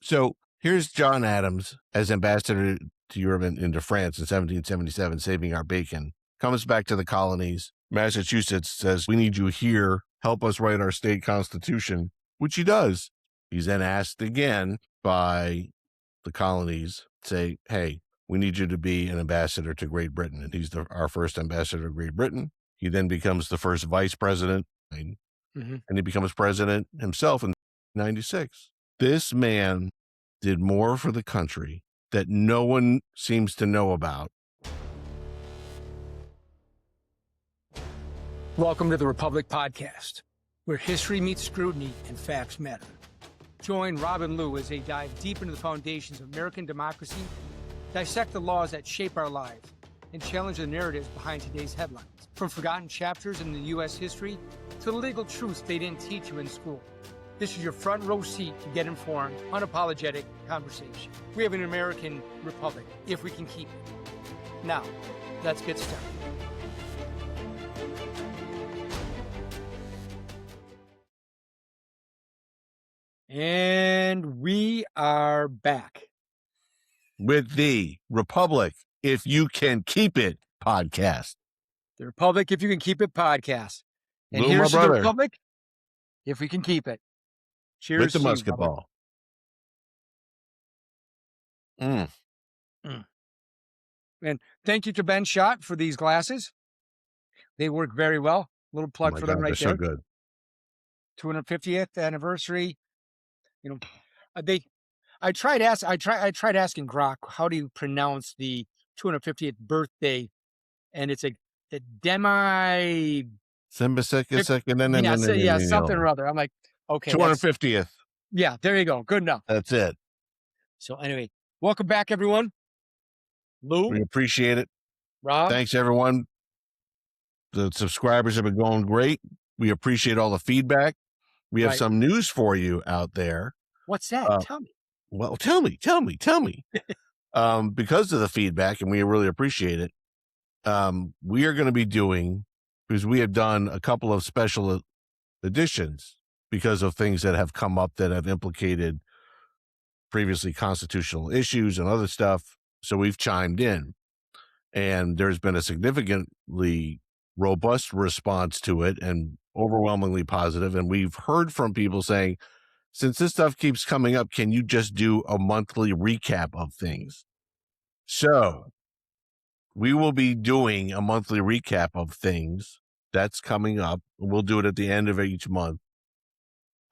So here's John Adams as ambassador to Europe and into France in 1777, saving our bacon. Comes back to the colonies. Massachusetts says, we need you here. Help us write our state constitution, which he does. He's then asked again by the colonies, say, hey, we need you to be an ambassador to Great Britain. And he's our first ambassador to Great Britain. He then becomes the first vice president, and he becomes president himself in 96. This man did more for the country that no one seems to know about. Welcome to the Republic Podcast, where history meets scrutiny and facts matter. Join Rob and Lou as they dive deep into the foundations of American democracy, dissect the laws that shape our lives, and challenge the narratives behind today's headlines. From forgotten chapters in the U.S. history to the legal truths they didn't teach you in school. This is your front row seat to get informed, unapologetic conversation. We have an American republic, if we can keep it. Now, let's get started. And we are back with the Republic, If You Can Keep It podcast. The Republic, If You Can Keep It podcast. And Lou, here's my the brother. Republic, if we can keep it. Cheers With the to you, musket brother. ball. And thank you to Ben Schott for these glasses. They work very well. Little plug for them right they're there. So good. 250th anniversary. You know, I tried asking Grok, how do you pronounce the 250th birthday? And it's a demi. Yeah, something or other. I'm like, okay. 250th. Yeah, there you go. Good enough. That's it. So anyway, welcome back, everyone. Lou. We appreciate it. Rob. Thanks, everyone. The subscribers have been going great. We appreciate all the feedback. We have some news for you out there. What's that? Tell me. Well, tell me. Because of the feedback, and we really appreciate it, we are going to be doing, because we have done a couple of special editions because of things that have come up that have implicated previously constitutional issues and other stuff. So we've chimed in, and there's been a significantly robust response to it and overwhelmingly positive. And we've heard from people saying, since this stuff keeps coming up, can you just do a monthly recap of things? So we will be doing a monthly recap of things. That's coming up. We'll do it at the end of each month.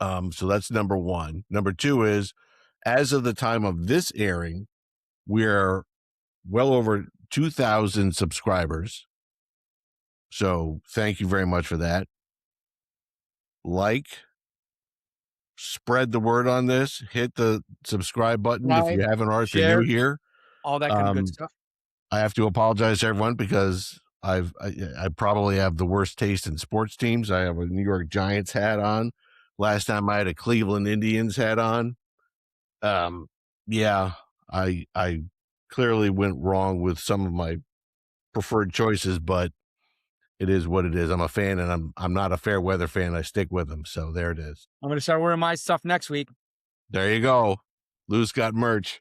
So that's number one. Number two is, as of the time of this airing, we're well over 2,000 subscribers. So thank you very much for that. Spread the word on this. Hit the subscribe button if you haven't already. If you're new here, all that kind of good stuff. I have to apologize to everyone because I probably have the worst taste in sports teams. I have a New York Giants hat on. Last time I had a Cleveland Indians hat on. Yeah, I clearly went wrong with some of my preferred choices, but it is what it is. I'm a fan, and I'm not a fair weather fan. I stick with them. So there it is. I'm going to start wearing my stuff next week. There you go. Lou's got merch.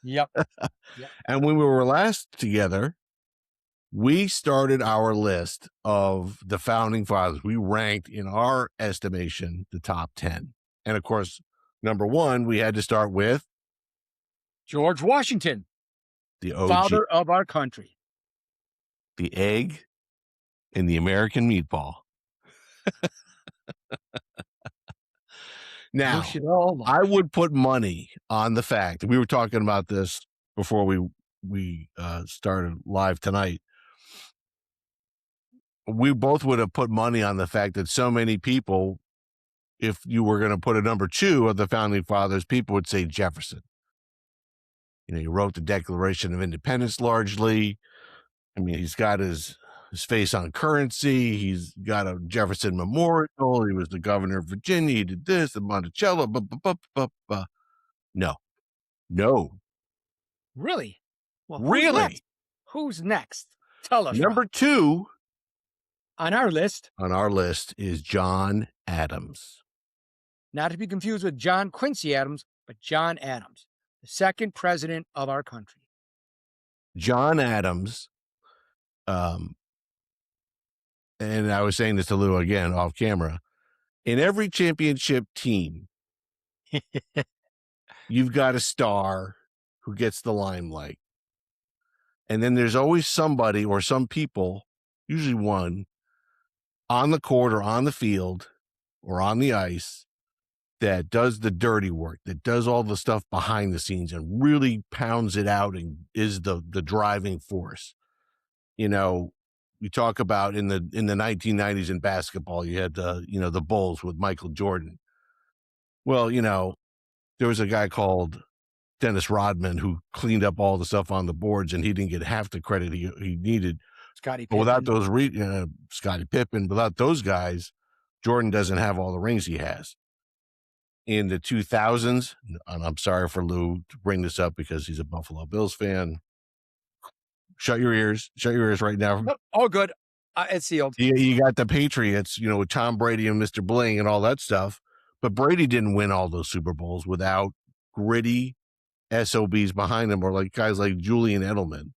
Yep. And when we were last together, we started our list of the founding fathers. We ranked, in our estimation, the top 10. And of course, number one, we had to start with George Washington, the OG, father of our country. The egg in the American meatball. Now, I would put money on the fact that we were talking about this before we started live tonight. We both would have put money on the fact that so many people, if you were going to put a number two of the founding fathers, people would say Jefferson. You know, he wrote the Declaration of Independence largely. I mean, he's got his face on currency. He's got a Jefferson Memorial. He was the governor of Virginia. He did this, the Monticello. No. Really? Well, really? Who's next? Tell us. Number two on our list is John Adams. Not to be confused with John Quincy Adams, but John Adams, the second president of our country. John Adams, and I was saying this to Lou again off camera, in every championship team, you've got a star who gets the limelight. And then there's always somebody or some people, usually one, on the court or on the field or on the ice that does the dirty work, that does all the stuff behind the scenes and really pounds it out and is the driving force. You know, we talk about in the 1990s in basketball, you had the Bulls with Michael Jordan. Well, there was a guy called Dennis Rodman who cleaned up all the stuff on the boards, and he didn't get half the credit he needed. Scottie But Pippen. without those Scottie Pippen, without those guys, Jordan doesn't have all the rings he has. In the 2000s, and I'm sorry for Lou to bring this up because he's a Buffalo Bills fan. Shut your ears right now. Nope, all good. It's sealed. You got the Patriots, with Tom Brady and Mr. Bling and all that stuff. But Brady didn't win all those Super Bowls without gritty SOBs behind him, or like guys like Julian Edelman,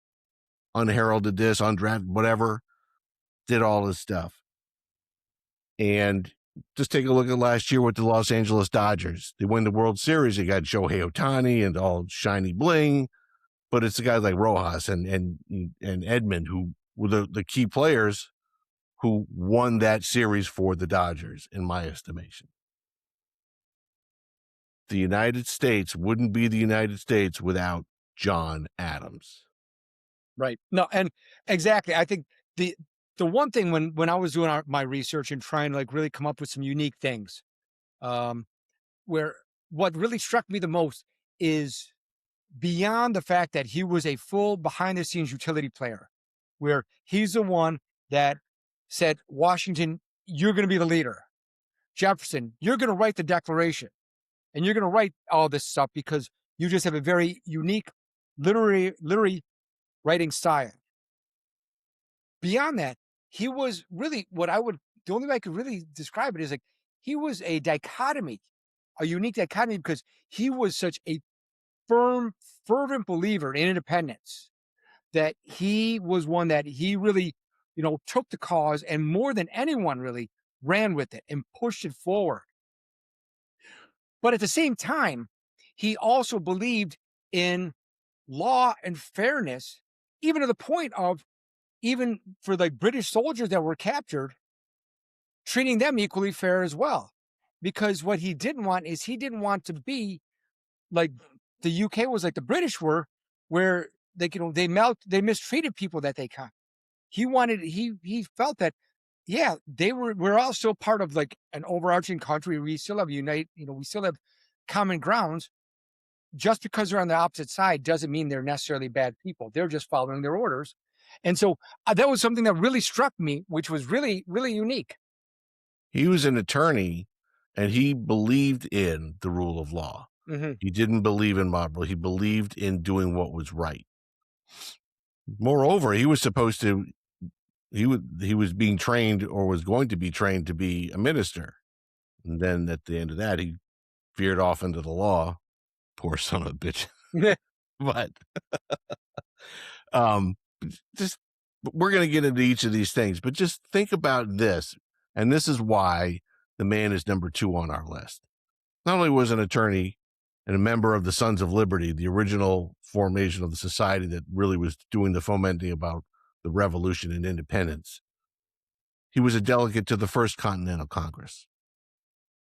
unheralded this, undrafted, whatever, did all this stuff. And just take a look at last year with the Los Angeles Dodgers. They win the World Series. They got Shohei Ohtani and all shiny bling, but it's the guys like Rojas and Edmund who were the key players who won that series for the Dodgers, in my estimation. The United States wouldn't be the United States without John Adams. Right. No, and exactly. I think the one thing when I was doing my research and trying to really come up with some unique things, where what really struck me the most is beyond the fact that he was a full behind the scenes utility player, where he's the one that said, Washington, you're going to be the leader. Jefferson, you're going to write the Declaration. And you're going to write all this stuff because you just have a very unique literary writing style. Beyond that, he was really the only way I could really describe it is he was a dichotomy, a unique dichotomy, because he was such a firm, fervent believer in independence that he was one that he really, took the cause and more than anyone really ran with it and pushed it forward. But at the same time, he also believed in law and fairness, even to the point of, even for British soldiers that were captured, treating them equally fair as well. Because what he didn't want is he didn't want to be like the UK was like the British were, where they mistreated people that they caught. He felt that, yeah, we're all still part of an overarching country. We still have we still have common grounds. Just because they're on the opposite side doesn't mean they're necessarily bad people. They're just following their orders. And so that was something that really struck me, which was really, really unique. He was an attorney and he believed in the rule of law. Mm-hmm. He didn't believe in mob rule. He believed in doing what was right. Moreover, he was supposed to he was being trained or was going to be trained to be a minister. And then at the end of that, he veered off into the law. Poor son of a bitch. But we're going to get into each of these things, but just think about this. And this is why the man is number 2 on our list. Not only was an attorney and a member of the Sons of Liberty, the original formation of the society that really was doing the fomenting about the revolution and independence. He was a delegate to the First Continental Congress.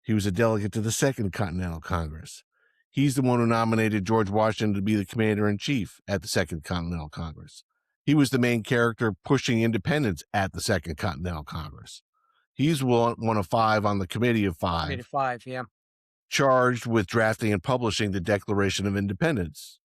He was a delegate to the Second Continental Congress. He's the one who nominated George Washington to be the commander-in-chief at the Second Continental Congress. He was the main character pushing independence at the Second Continental Congress. He's one of 5 on the Committee of 5. Committee of 5, yeah. Charged with drafting and publishing the Declaration of Independence.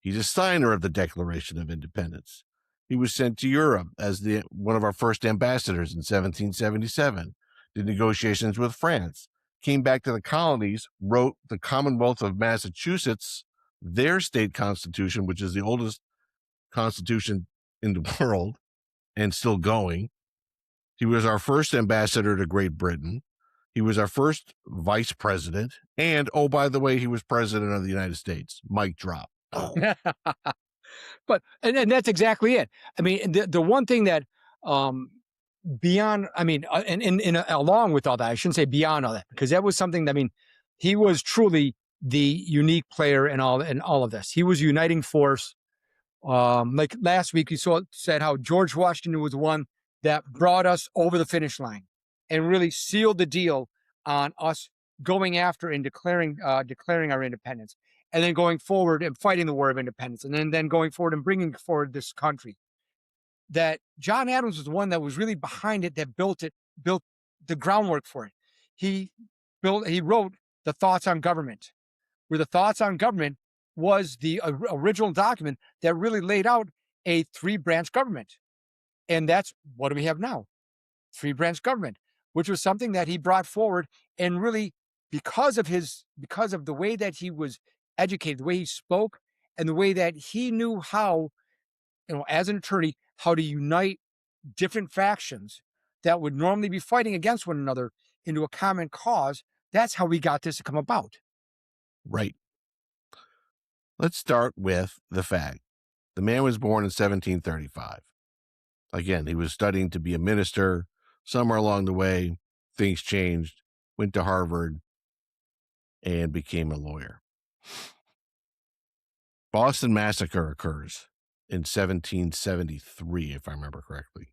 He's a signer of the Declaration of Independence. He was sent to Europe as one of our first ambassadors in 1777, did negotiations with France, came back to the colonies, wrote the Commonwealth of Massachusetts, their state constitution, which is the oldest constitution in the world and still going. He was our first ambassador to Great Britain. He was our first vice president. And, oh, by the way, he was president of the United States. Mic drop. But and that's exactly it. I mean, the one thing that beyond, I mean, along with all that, I shouldn't say beyond all that, because that was something that, I mean, he was truly the unique player in all of this. He was a uniting force. Like last week, you said how George Washington was one that brought us over the finish line and really sealed the deal on us going after and declaring our independence, and then going forward and fighting the War of Independence, and then going forward and bringing forward this country. That John Adams was the one that was really behind it, that built the groundwork for it. He wrote the Thoughts on Government, where the Thoughts on Government was the original document that really laid out a 3-branch government. And that's what do we have now? 3-branch government, which was something that he brought forward, and really because of the way that he was educated, the way he spoke, and the way that he knew how, as an attorney, how to unite different factions that would normally be fighting against one another into a common cause. That's how we got this to come about. Right. Let's start with the fact the man was born in 1735. Again, he was studying to be a minister. Somewhere along the way, things changed, went to Harvard, and became a lawyer. Boston Massacre occurs in 1773, if I remember correctly.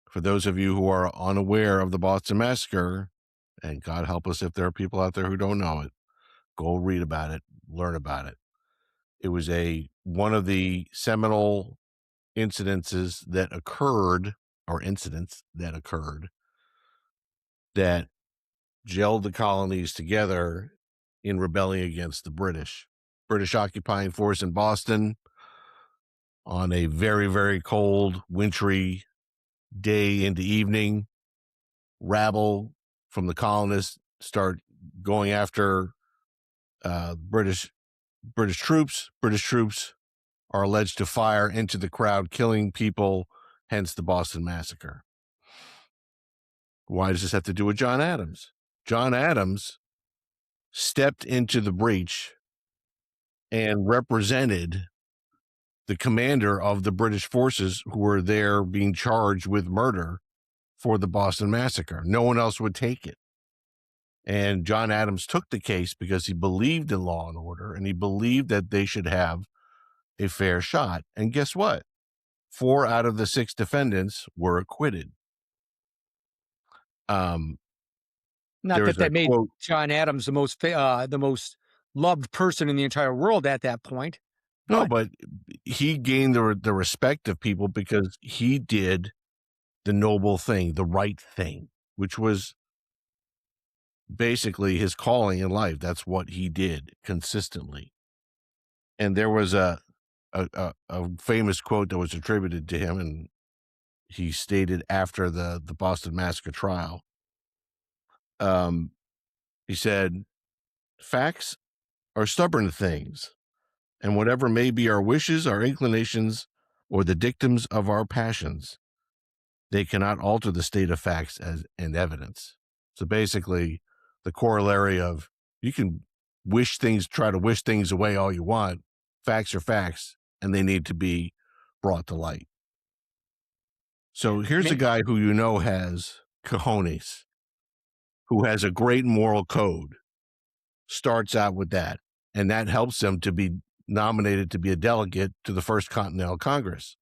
For those of you who are unaware of the Boston Massacre, and God help us if there are people out there who don't know it, go read about it, learn about it. It was one of the seminal incidents that occurred that gelled the colonies together in rebelling against the British occupying force in Boston on a very, very cold, wintry day into evening. Rabble from the colonists start going after British troops. British troops are alleged to fire into the crowd, killing people, hence the Boston Massacre. Why does this have to do with John Adams? John Adams stepped into the breach and represented the commander of the British forces who were there being charged with murder for the Boston Massacre. No one else would take it. And John Adams took the case because he believed in law and order, and he believed that they should have a fair shot. And guess what? 4 out of the 6 defendants were acquitted. Not that made John Adams the most loved person in the entire world at that point. No, but he gained the respect of people because he did the noble thing, the right thing, which was basically his calling in life. That's what he did consistently. And there was a famous quote that was attributed to him, and he stated after the Boston Massacre trial. He said, "Facts are stubborn things, and whatever may be our wishes, our inclinations, or the dictums of our passions, they cannot alter the state of facts and evidence." So basically, the corollary of you can try to wish things away all you want. Facts are facts, and they need to be brought to light. So here's a guy who has cojones, who has a great moral code, starts out with that, and that helps him to be nominated to be a delegate to the First Continental Congress.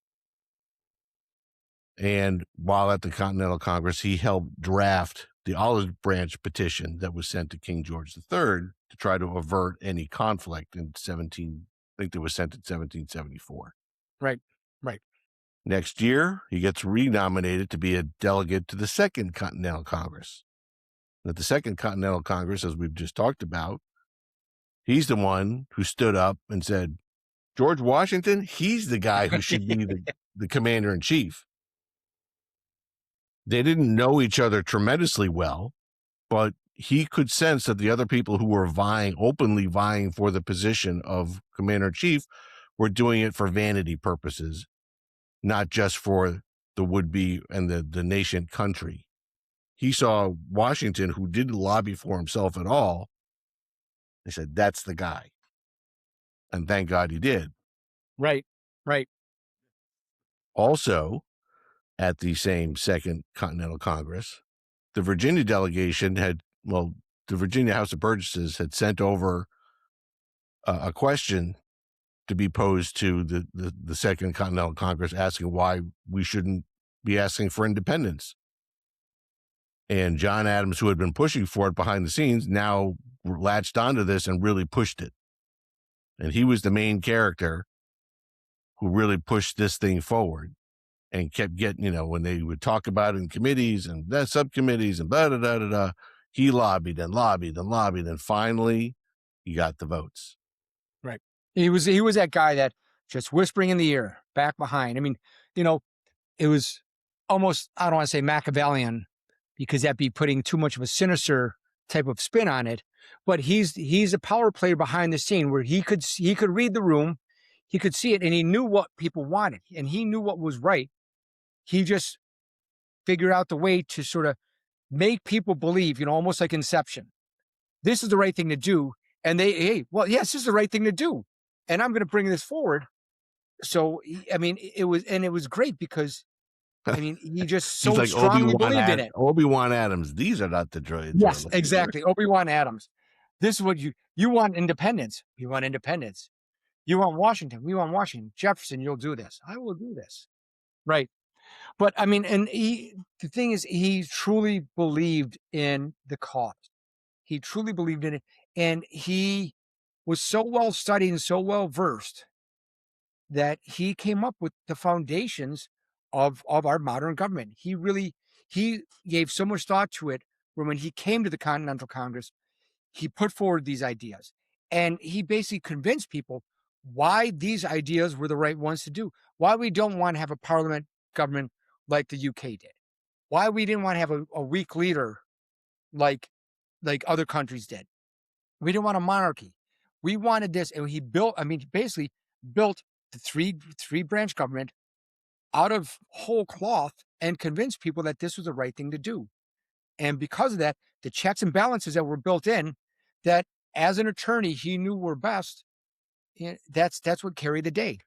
And while at the Continental Congress, he helped draft the olive branch petition that was sent to King George III to try to avert any conflict in I think it was sent in 1774. Right. Next year, he gets renominated to be a delegate to the Second Continental Congress. And at the Second Continental Congress, as we've just talked about, he's the one who stood up and said, George Washington, he's the guy who should be the commander-in-chief. They didn't know each other tremendously well, but he could sense that the other people who were openly vying for the position of commander-in-chief were doing it for vanity purposes, not just for the would-be and the nascent country. he saw Washington, who didn't lobby for himself at all. He said, that's the guy. And thank God he did. Right. Also, at the same Second Continental Congress, the Virginia delegation the Virginia House of Burgesses had sent over a question to be posed to the Second Continental Congress, asking why we shouldn't be asking for independence. And John Adams, who had been pushing for it behind the scenes, now latched onto this and really pushed it. And he was the main character who really pushed this thing forward and kept getting, when they would talk about it in committees and subcommittees and blah, blah, blah, blah, blah, he lobbied and lobbied and lobbied. And finally, he got the votes. Right. He was that guy that just whispering in the ear, back behind. I mean, it was almost, I don't want to say Machiavellian, because that'd be putting too much of a sinister type of spin on it. But he's a power player behind the scene, where he could read the room, he could see it, and he knew what people wanted, and he knew what was right. He just figured out the way to sort of make people believe, almost like Inception. This is the right thing to do. And yes, this is the right thing to do. And I'm going to bring this forward. So, it was great because, he just so like strongly believed in it. Obi-Wan Adams, these are not the droids. Yes, exactly. Obi-Wan Adams. This is what you want: independence. We want independence. You want Washington. We want Washington. Jefferson, you'll do this. I will do this. Right. But the thing is, he truly believed in the cause. He truly believed in it. And he was so well studied and so well versed that he came up with the foundations of our modern government. He gave so much thought to it, where when he came to the Continental Congress, he put forward these ideas, and he basically convinced people why these ideas were the right ones to do, why we don't want to have a parliament government like the UK did, why we didn't want to have a weak leader like other countries did. We didn't want a monarchy. We wanted this, and he basically built the three branch government out of whole cloth and convinced people that this was the right thing to do. And because of that, the checks and balances that were built in, that as an attorney he knew were best, that's what carried the day.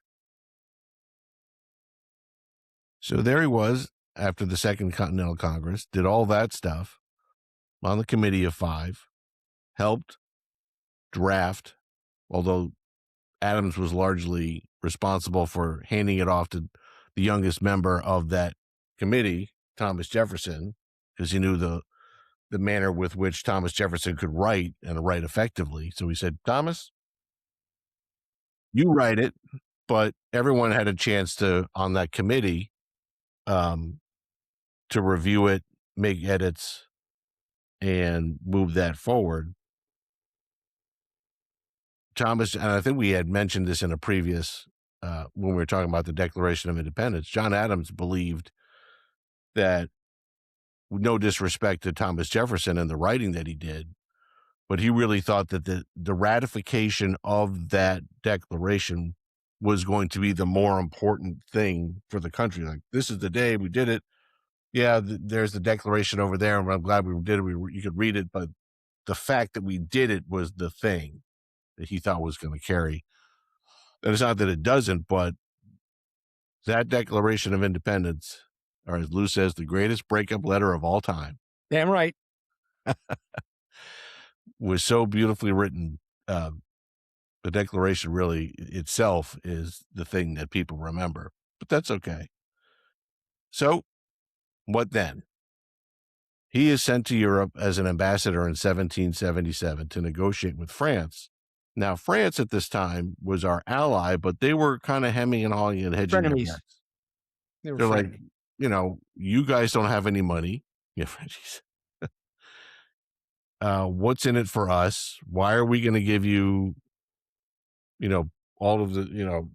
So there he was after the Second Continental Congress, did all that stuff on the Committee of Five, helped draft, although Adams was largely responsible for handing it off to the youngest member of that committee, Thomas Jefferson, because he knew the manner with which Thomas Jefferson could write and write effectively. So he said, Thomas, you write it, but everyone had a chance to, on that committee, to review it, make edits, and move that forward. Thomas, and I think we had mentioned this in a previous, when we were talking about the Declaration of Independence, John Adams believed that, no disrespect to Thomas Jefferson and the writing that he did, but he really thought that the ratification of that declaration was going to be the more important thing for the country. Like, this is the day we did it. Yeah, there's the declaration over there, and I'm glad we did it. You could read it, but the fact that we did it was the thing that he thought was going to carry. And it's not that it doesn't, but that Declaration of Independence, or as Lou says, the greatest breakup letter of all time. Damn right. Was so beautifully written. The Declaration really itself is the thing that people remember, but that's okay. So what then? He is sent to Europe as an ambassador in 1777 to negotiate with France. Now, France at this time was our ally, but they were kind of hemming and hawing and hedging their bets. They're like, you guys don't have any money. Yeah, Frenchies. What's in it for us? Why are we going to give you, all of the,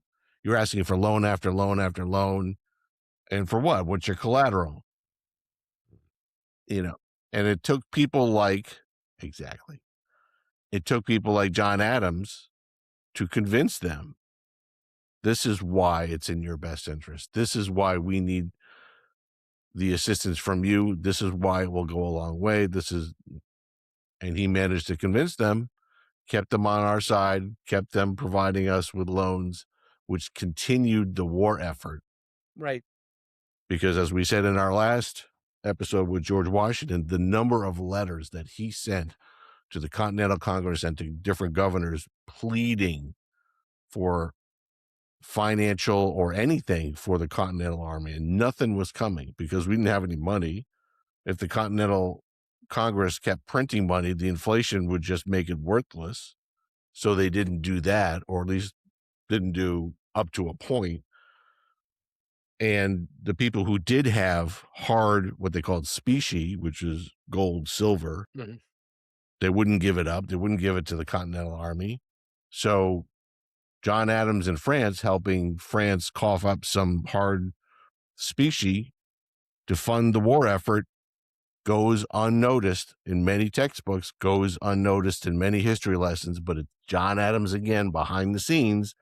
you're asking for loan after loan after loan. And for what? What's your collateral? And it took people like, exactly. It took people like John Adams to convince them, this is why it's in your best interest. This is why we need the assistance from you. This is why it will go a long way. And he managed to convince them, kept them on our side, kept them providing us with loans, which continued the war effort. Right. Because as we said in our last episode with George Washington, the number of letters that he sent to the Continental Congress and to different governors pleading for financial or anything for the Continental Army, and nothing was coming because we didn't have any money. If the Continental Congress kept printing money, the inflation would just make it worthless. So they didn't do that, or at least didn't do up to a point. And the people who did have hard, what they called specie, which is gold, silver, they wouldn't give it up. They wouldn't give it to the Continental Army. So John Adams in France, helping France cough up some hard specie to fund the war effort, goes unnoticed in many textbooks, goes unnoticed in many history lessons, but it's John Adams again behind the scenes,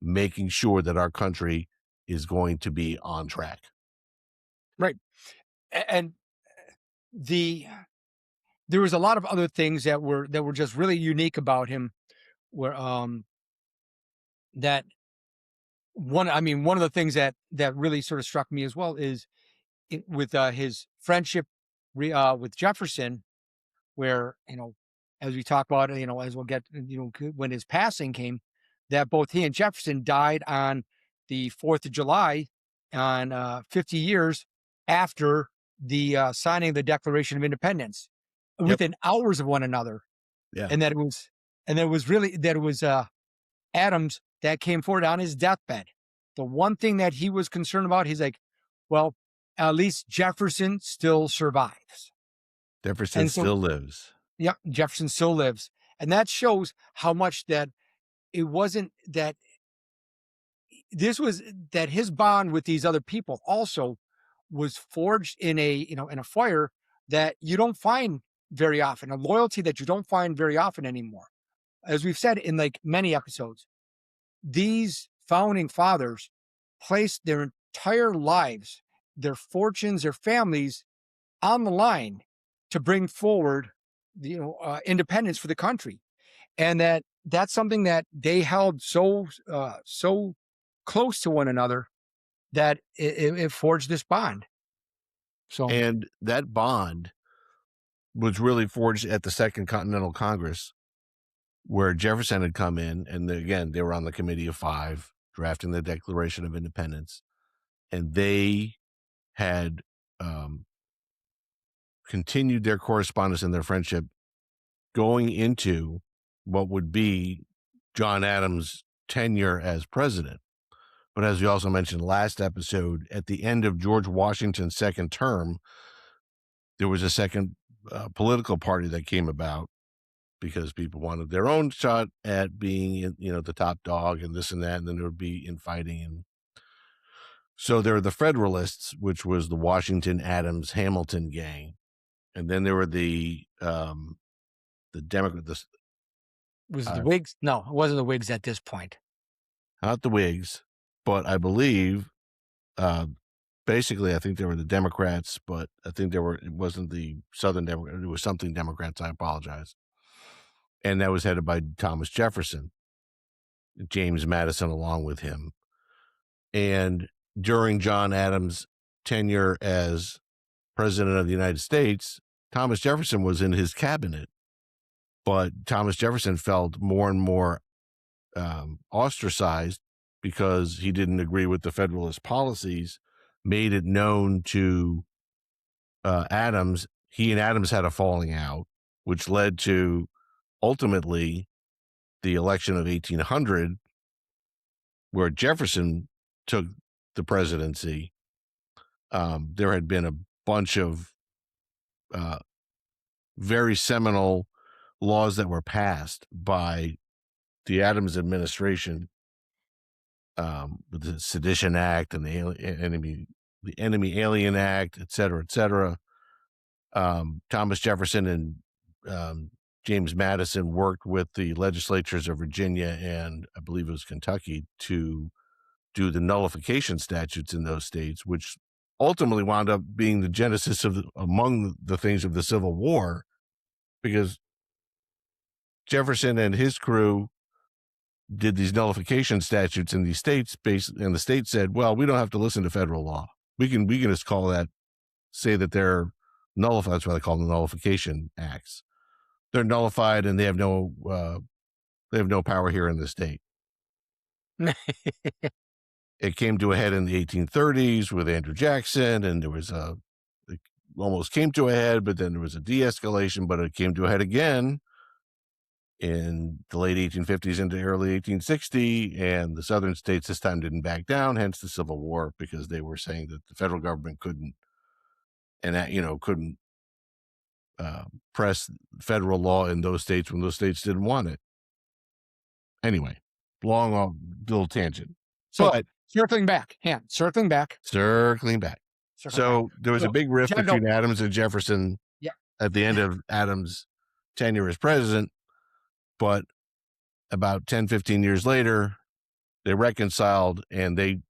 making sure that our country is going to be on track. Right. And there was a lot of other things that were just really unique about him, where that one of the things that really sort of struck me as well is with his friendship with Jefferson, where, as we talk about, as we'll get, when his passing came, that both he and Jefferson died on the 4th of July on 50 years after the signing of the Declaration of Independence, within hours of one another. Yeah. And that it was Adams that came forward on his deathbed. The one thing that he was concerned about, he's like, well, at least Jefferson still survives. Jefferson still lives. Yeah, Jefferson still lives. And that shows how much that it wasn't that that his bond with these other people also was forged in a fire that you don't find very often, a loyalty that you don't find very often anymore. As we've said in like many episodes, these founding fathers placed their entire lives, their fortunes, their families on the line to bring forward independence for the country. And that's something that they held so close to one another that it forged this bond. So, and that bond was really forged at the Second Continental Congress, where Jefferson had come in, and again, they were on the Committee of Five drafting the Declaration of Independence, and they had continued their correspondence and their friendship going into what would be John Adams' tenure as president. But as we also mentioned last episode, at the end of George Washington's second term, there was a second political party that came about because people wanted their own shot at being, the top dog and this and that, and then there would be infighting. And so there were the Federalists, which was the Washington, Adams, Hamilton gang. And then there were the Democrats. Was it the Whigs? No, it wasn't the Whigs at this point. Not the Whigs, but I believe, basically, I think they were the Democrats, but I think it wasn't the Southern Democrats. It was something Democrats. I apologize. And that was headed by Thomas Jefferson, James Madison along with him. And during John Adams' tenure as president of the United States, Thomas Jefferson was in his cabinet. But Thomas Jefferson felt more and more ostracized because he didn't agree with the Federalist policies, made it known to Adams. He and Adams had a falling out, which led to ultimately the election of 1800, where Jefferson took the presidency. There had been a bunch of very seminal laws that were passed by the Adams administration, with the Sedition Act and the Enemy Alien Act, et cetera, et cetera. Thomas Jefferson and James Madison worked with the legislatures of Virginia and I believe it was Kentucky to do the nullification statutes in those states, which ultimately wound up being the genesis of among the things of the Civil War, because Jefferson and his crew did these nullification statutes in these states, and the state said, well, we don't have to listen to federal law. We can just call that, say that they're nullified. That's why they call them nullification acts. They're nullified, and they have no power here in the state. It came to a head in the 1830s with Andrew Jackson, and it almost came to a head, but then there was a de-escalation, but it came to a head again in the late 1850s into early 1860, and the southern states this time didn't back down, hence the Civil War, because they were saying that the federal government couldn't press federal law in those states when those states didn't want it. Anyway, long little tangent. So circling back. So there was a big rift between Adams and Jefferson at the end of Adams' tenure as president, but about 10, 15 years later, they reconciled, and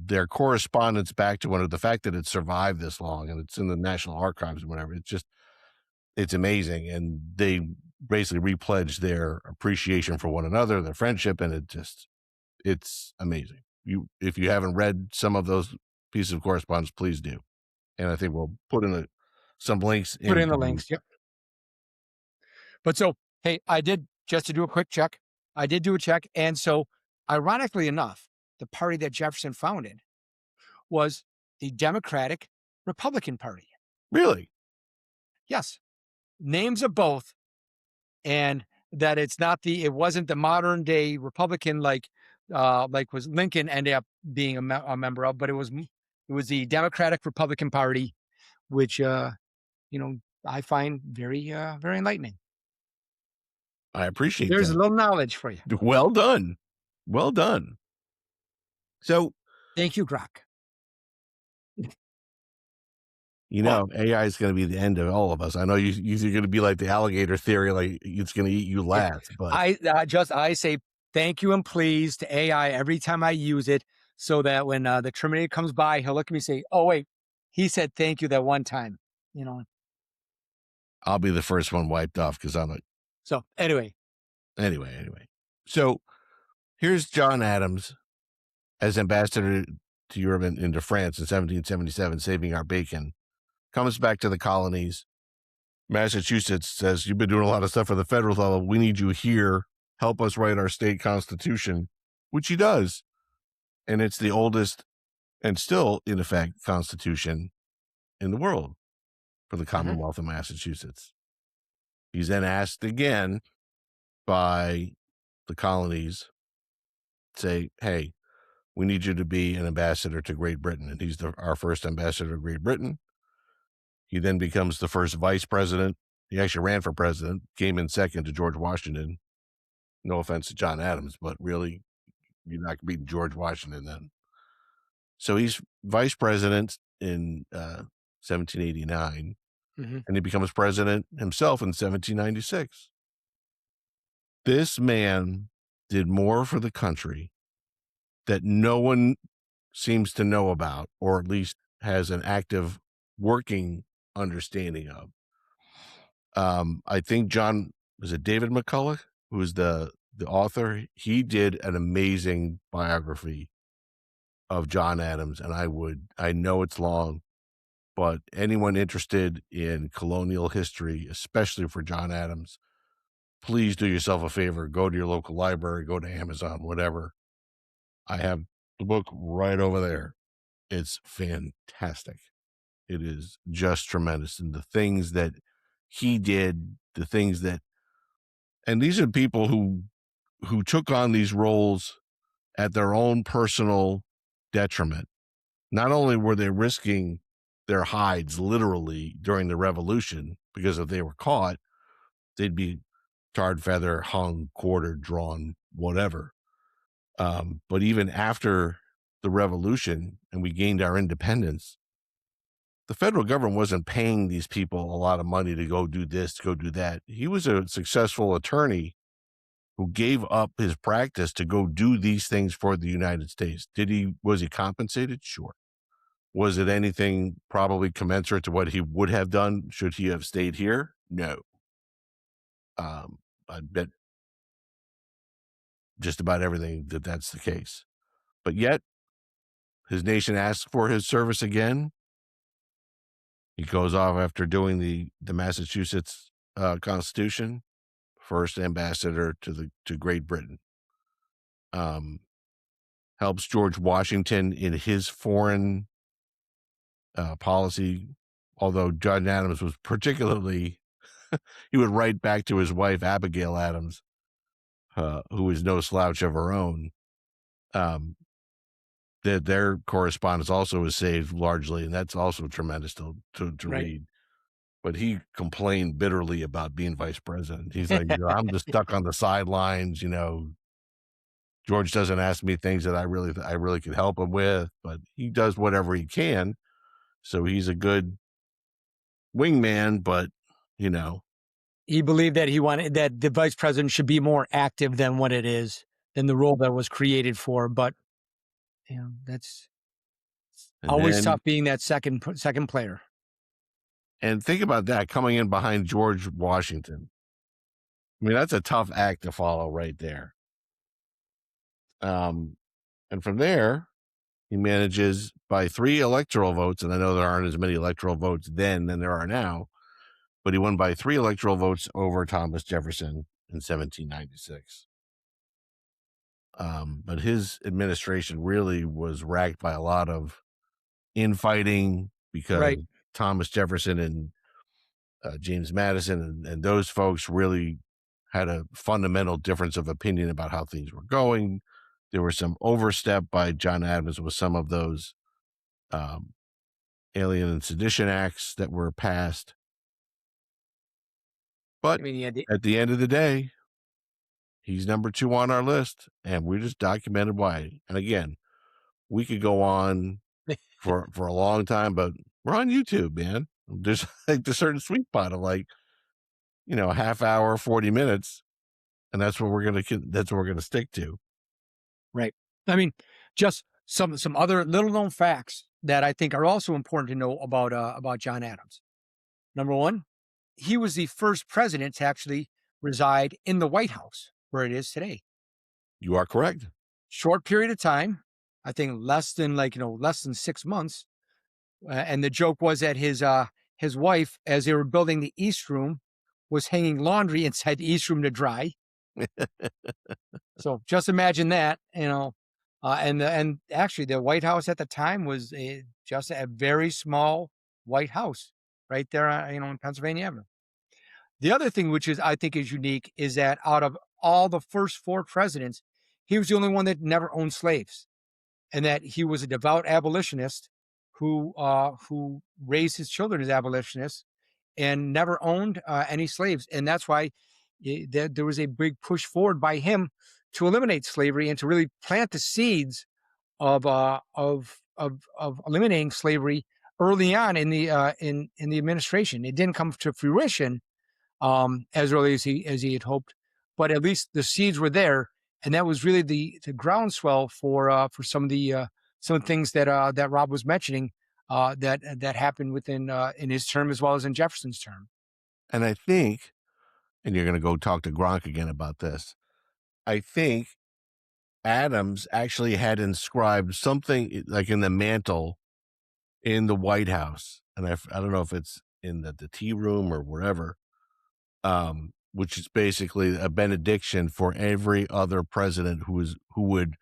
their correspondence back to one of the fact that it survived this long, and it's in the National Archives and whatever. It's amazing. And they basically repledged their appreciation for one another, their friendship, and it's amazing. If you haven't read some of those pieces of correspondence, please do. And I think we'll put in some links. Put in the links. Yep. But so, hey, just to do a quick check, I did do a check. And so, ironically enough, the party that Jefferson founded was the Democratic Republican Party. Really? Yes. Names of both. And that it wasn't the modern day Republican like was Lincoln ended up being a member of, but it was the Democratic Republican Party, which I find very very enlightening. I appreciate There's that. a little knowledge for you. Well done. So thank you, Grok. AI is going to be the end of all of us. I know you're going to be like the alligator theory, like it's going to eat you last. But I say thank you and please to AI every time I use it, so that when the Terminator comes by, he'll look at me and say, "Oh wait, he said thank you that one time." I'll be the first one wiped off because I'm like. So anyway. So here's John Adams as ambassador to Europe and into France in 1777, saving our bacon. Comes back to the colonies. Massachusetts says, you've been doing a lot of stuff for the federal level. We need you here. Help us write our state constitution, which he does. And it's the oldest and still, in effect, constitution in the world for the Commonwealth of Massachusetts. He's then asked again by the colonies, say, hey, we need you to be an ambassador to Great Britain. And he's our first ambassador to Great Britain. He then becomes the first vice president. He actually ran for president, came in second to George Washington. No offense to John Adams, but really, you're not beating George Washington then. So he's vice president in 1789, and he becomes president himself in 1796. This man did more for the country that no one seems to know about, or at least has an active working understanding of. I think David McCulloch, who is the author? He did an amazing biography of John Adams, and I know it's long, but anyone interested in colonial history, especially for John Adams, please do yourself a favor. Go to your local library, go to Amazon, whatever. I have the book right over there. It's fantastic. It is just tremendous. And the things that he did, and these are people who took on these roles at their own personal detriment. Not only were they risking their hides literally during the revolution, because if they were caught, they'd be tarred, feather, hung, quartered, drawn, whatever. But even after the revolution and we gained our independence, the federal government wasn't paying these people a lot of money to go do this, to go do that. He was a successful attorney who gave up his practice to go do these things for the United States. Was he compensated? Sure. Was it anything probably commensurate to what he would have done should he have stayed here? No. I bet just about everything that that's the case. But yet, his nation asks for his service again. He goes off after doing the Massachusetts Constitution, first ambassador to Great Britain. Helps George Washington in his foreign policy, although John Adams was particularly, he would write back to his wife, Abigail Adams, who is no slouch of her own, that their correspondence also was saved largely, and that's also tremendous to Right. read. But he complained bitterly about being vice president. He's like, I'm just stuck on the sidelines, George doesn't ask me things that I really could help him with, but he does whatever he can. So he's a good wingman, but He believed that he wanted that the vice president should be more active than what it is, than the role that was created for. But that's always tough being that second player. And think about that, coming in behind George Washington. I mean, that's a tough act to follow right there. And from there, he manages by 3 electoral votes, and I know there aren't as many electoral votes then than there are now, but he won by 3 electoral votes over Thomas Jefferson in 1796. But his administration really was racked by a lot of infighting because Thomas Jefferson and James Madison and those folks really had a fundamental difference of opinion about how things were going. There was some overstep by John Adams with some of those Alien and Sedition Acts that were passed. But at the end of the day, he's number 2 on our list, and we just documented why. And again, we could go on for a long time, but we're on YouTube, man. There's like the certain sweet spot of a half hour, 40 minutes, and that's what we're gonna stick to. Right. I mean, just some other little known facts that I think are also important to know about John Adams. Number 1, he was the first president to actually reside in the White House, where it is today. You are correct. Short period of time, I think less than 6 months. And the joke was that his wife, as they were building the East Room, was hanging laundry inside the East Room to dry. So just imagine that, and actually the White House at the time was just a very small White House right there, in Pennsylvania Avenue. The other thing, which I think is unique, is that out of all the first 4 presidents, he was the only one that never owned slaves, and that he was a devout abolitionist who raised his children as abolitionists and never owned any slaves. And that's why there was a big push forward by him to eliminate slavery and to really plant the seeds of eliminating slavery early on in the administration. It didn't come to fruition as early as he had hoped, but at least the seeds were there, and that was really the groundswell for some of the things that Rob was mentioning that happened within in his term as well as in Jefferson's term. And I think, and you're going to go talk to Gronk again about this, I think Adams actually had inscribed something like in the mantle in the White House, and I don't know if it's in the tea room or wherever, which is basically a benediction for every other president who would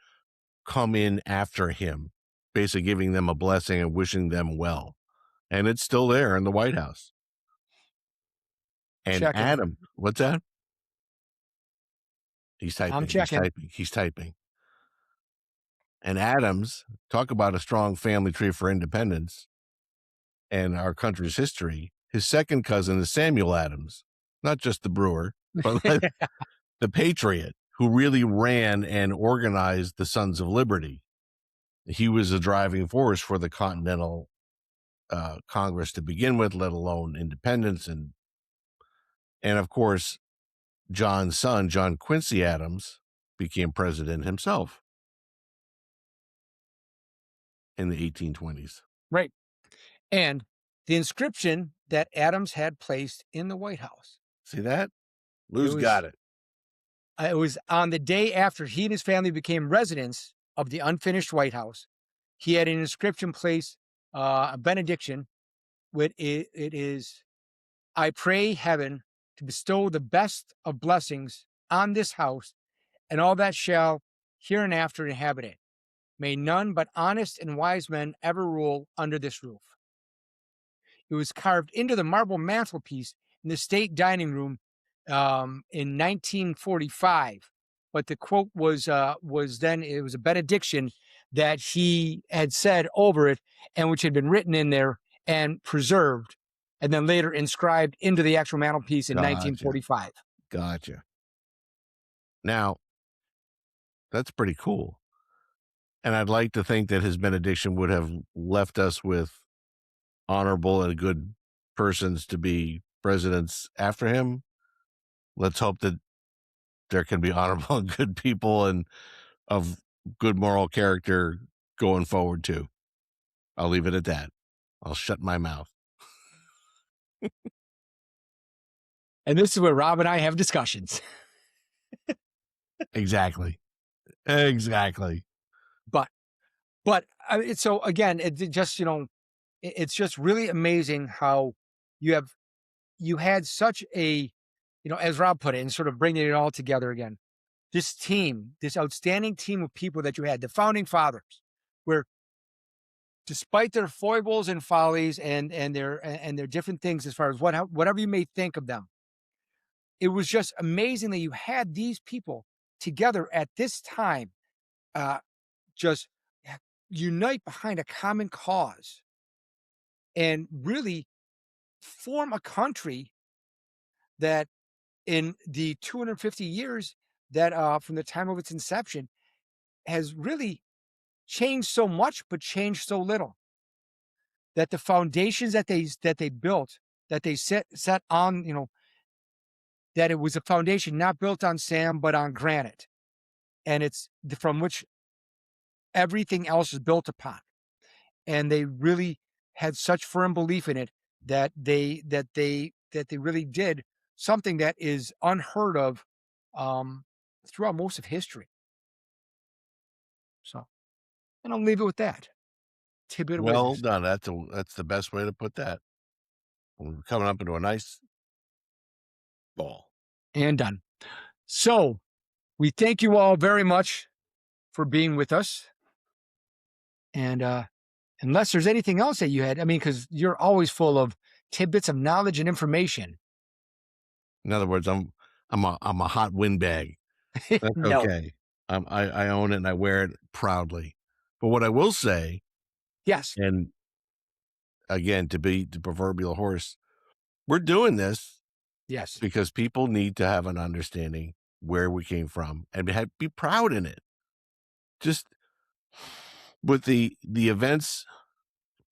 come in after him, basically giving them a blessing and wishing them well. And it's still there in the White House. And Checking. Adam, what's that? He's typing. I'm checking. He's typing. And Adams, talk about a strong family tree for independence and our country's history. His second cousin is Samuel Adams, not just the brewer, but like the patriot who really ran and organized the Sons of Liberty. He was a driving force for the Continental Congress to begin with, let alone independence. And of course, John's son, John Quincy Adams, became president himself in the 1820s. Right. And the inscription that Adams had placed in the White House, See that? it Lou's got was it. it was on the day after he and his family became residents of the unfinished White House. He had an inscription placed, a benediction. It is, I pray heaven to bestow the best of blessings on this house and all that shall hereinafter inhabit it. May none but honest and wise men ever rule under this roof. It was carved into the marble mantelpiece in the state dining room, in 1945. But the quote was then it was a benediction that he had said over it, and which had been written in there and preserved, and then later inscribed into the actual mantelpiece in Gotcha. 1945. Gotcha. Now, that's pretty cool. And I'd like to think that his benediction would have left us with honorable and good persons to be presidents after him. Let's hope that there can be honorable and good people and of good moral character going forward too. I'll leave it at that. I'll shut my mouth. And this is where Rob and I have discussions. Exactly. Exactly. But so again, it just it's just really amazing how you had such a, as Rob put it, and sort of bringing it all together again. This team, this outstanding team of people that you had, the founding fathers, where despite their foibles and follies and their different things as far as whatever you may think of them, it was just amazing that you had these people together at this time, just unite behind a common cause and really form a country that in the 250 years that from the time of its inception has really changed so much but changed so little, that the foundations that they built, that they set on, that it was a foundation not built on sand but on granite, and it's from which everything else is built upon. And they really had such firm belief in it that they really did something that is unheard of, um, throughout most of history. So, and I'll leave it with that tidbit of Well wisdom. done. That's the best way to put that. We're coming up into a nice ball. And done. So we thank you all very much for being with us. And unless there's anything else that you had, I mean, because you're always full of tidbits of knowledge and information. In other words, I'm a hot windbag. That's No. okay. I own it and I wear it proudly. But what I will say, Yes. and again, to beat the proverbial horse, we're doing this Yes. because people need to have an understanding where we came from and be proud in it. Just with the events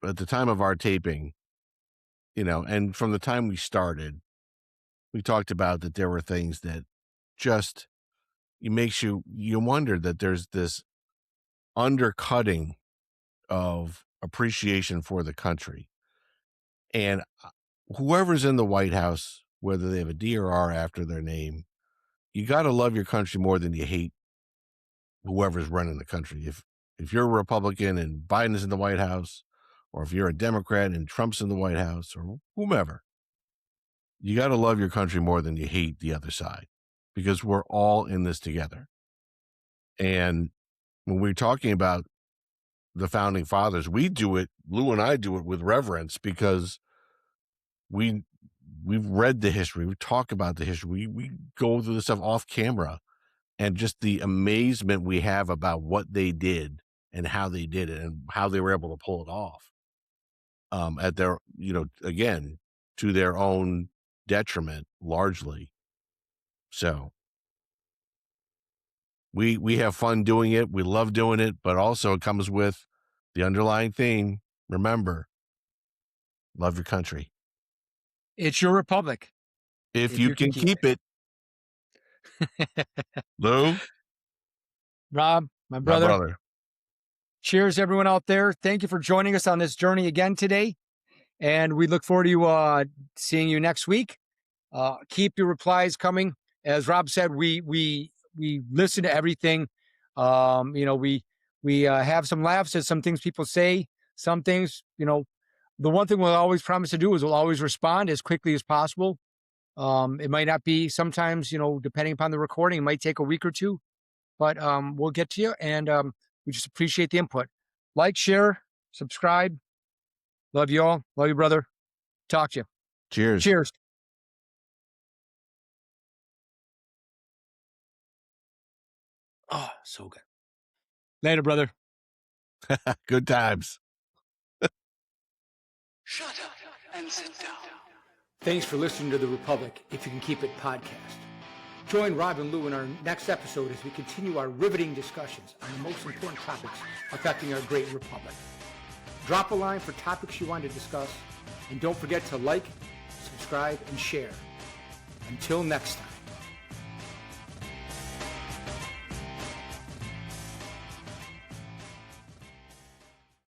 at the time of our taping, and from the time we started, we talked about that there were things that just it makes you wonder that there's this undercutting of appreciation for the country. And whoever's in the White House, whether they have a D or R after their name, you got to love your country more than you hate whoever's running the country. If you're a Republican and Biden's in the White House, or if you're a Democrat and Trump's in the White House, or whomever, you got to love your country more than you hate the other side, because we're all in this together. And when we're talking about the founding fathers, we do it, Lou and I do it with reverence, because we've read the history, we talk about the history, we go through the stuff off camera, and just the amazement we have about what they did and how they did it and how they were able to pull it off, at their, again, to their own detriment largely. So we have fun doing it. We love doing it, but also it comes with the underlying theme. Remember, love your country. It's your republic. If you can keep it. Lou, Rob, my my brother. brother. Cheers, everyone out there. Thank you for joining us on this journey again today. And we look forward to seeing you next week. Keep your replies coming. As Rob said, we listen to everything. We have some laughs at some things people say. Some things, the one thing we'll always promise to do is we'll always respond as quickly as possible. It might not be sometimes, depending upon the recording, it might take a week or two, but we'll get to you. And we just appreciate the input. Like, share, subscribe. Love you all. Love you, brother. Talk to you. Cheers. Cheers. Oh, so good. Later, brother. Good times. Shut up and sit down. Thanks for listening to The Republic, If You Can Keep It podcast. Join Rob and Lou in our next episode as we continue our riveting discussions on the most important topics affecting our great republic. Drop a line for topics you want to discuss, and don't forget to like, subscribe, and share. Until next time.